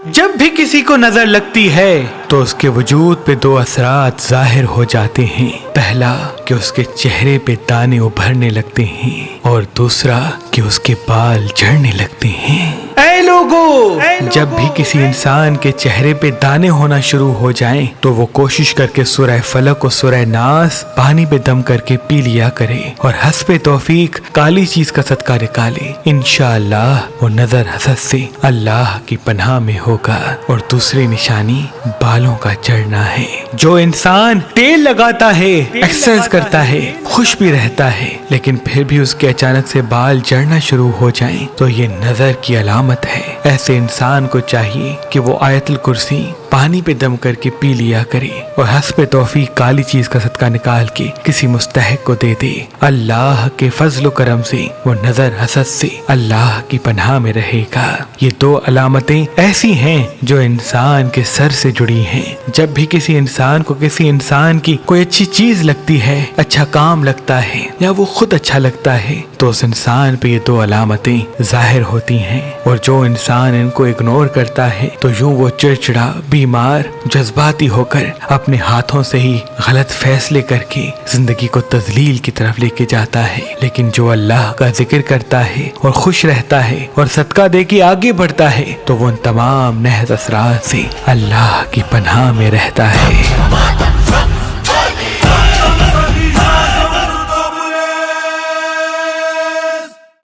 جب بھی کسی کو نظر لگتی ہے تو اس کے وجود پہ دو اثرات ظاہر ہو جاتے ہیں۔ پہلا کہ اس کے چہرے پہ دانے ابھرنے لگتے ہیں اور دوسرا کہ اس کے بال جھڑنے لگتے ہیں۔ اے لوگو، جب بھی کسی انسان کے چہرے پہ دانے ہونا شروع ہو جائیں تو وہ کوشش کر کے سورہ فلق اور سورہ ناس پانی پہ دم کر کے پی لیا کرے اور حسب توفیق کالی چیز کا صدقہ نکالے۔ انشاءاللہ وہ نظر حسد سے اللہ کی پناہ میں ہوگا۔ اور دوسری نشانی بالوں کا جھڑنا ہے۔ جو انسان تیل لگاتا ہے، ایکسرسائز کرتا ہے، خوش بھی رہتا ہے، لیکن پھر بھی اس کے اچانک سے بال جھڑنا شروع ہو جائیں تو یہ نظر کی علامت ہے۔ ایسے انسان کو چاہیے کہ وہ آیت الکرسی پانی پہ دم کر کے پی لیا کرے اور حسب توفیق کالی چیز کا صدقہ نکال کے کسی مستحق کو دے دے۔ اللہ کے فضل و کرم سے وہ نظر حسد سے اللہ کی پناہ میں رہے گا۔ یہ دو علامتیں ایسی ہیں جو انسان کے سر سے جڑی ہیں۔ جب بھی کسی انسان کو کسی انسان کی کوئی اچھی چیز لگتی ہے، اچھا کام لگتا ہے یا وہ خود اچھا لگتا ہے تو اس انسان پہ یہ دو علامتیں ظاہر ہوتی ہیں۔ اور جو انسان ان کو اگنور کرتا ہے تو یوں وہ چڑچڑا، بیمار، جذباتی ہو کر اپنے ہاتھوں سے ہی غلط فیصلے کر کے زندگی کو تذلیل کی طرف لے کے جاتا ہے۔ لیکن جو اللہ کا ذکر کرتا ہے اور خوش رہتا ہے اور صدقہ دے کے آگے بڑھتا ہے تو وہ ان تمام نحس اثرات سے اللہ کی پناہ میں رہتا ہے۔